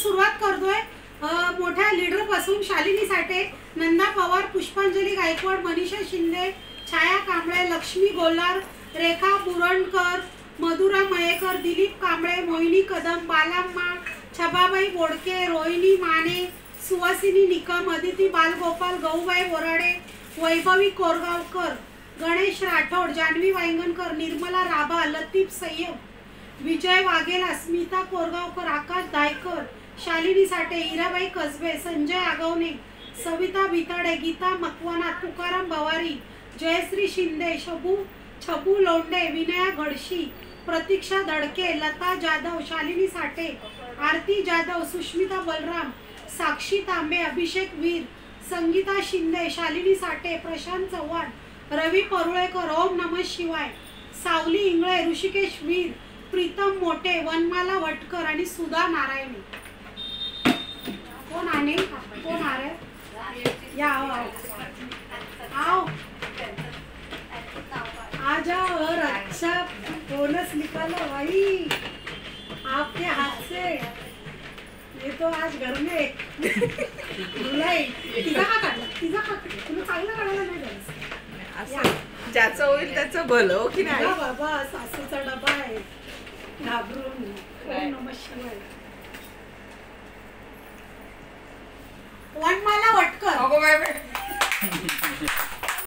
सुरुवात करतोय मोठ्या लीडर पासून शालिनी साठे, नंदा पवार, पुष्पांजली गायकवाड, मनीषा शिंदे, छाया कांबळे, लक्ष्मी गोलार, रेखा बुरणकर, मधुरा मयेकर, दिलीप कांबळे, मोहिनी कदम, बालाम्मा, छबाबाई बोडके, रोहिणी माने, सुवासिनी निकम, अदिती बालगोपाल, गौबाई बोराडे, वैभवी कोरगावकर, गणेश राठोड, जानवी वांगणकर, निर्मला राभा, लतीफ सय्यद, विजय वाघेला, स्मिता कोरगावकर, आकाश दायकर, शालिनी साठे, हिराबाई कसबे, संजय आगवणे, सविता भिताडे, गीता मकवाना, तुकाराम भवारी, जयश्री शिंदे, छबू लोंडे, विनया घडशी, प्रतीक्षा दडके, लता जाधव, शालिनी साठे, आरती जाधव, सुष्मिता बलराम, साक्षी तांबे, अभिषेक वीर, संगीता शिंदे, शालिनी साठे, प्रशांत चव्हाण, रवी परुळेकर, ओम नमः शिवाय, सावली इंगळे, ऋषिकेश वीर, प्रीतम मोठे, वनमाला वटकर आणि सुधा नारायणी. कौन आने कौन आ रहा है? या आओ आ जाओ. और अच्छा बोनस निकालो भाई आपके हाथ से. ये तो आज घर में धुलाई. तिचा का काढला? तिचा का तुला चांगला काढायला नाही जायचं. ज्याचं होईल त्याचं भलं हो की नाही. बाबा सासूचा डबा आहे. घाबरून. ओम नमः शिवाय. वनमाला वटकर. अगो बाय बाय.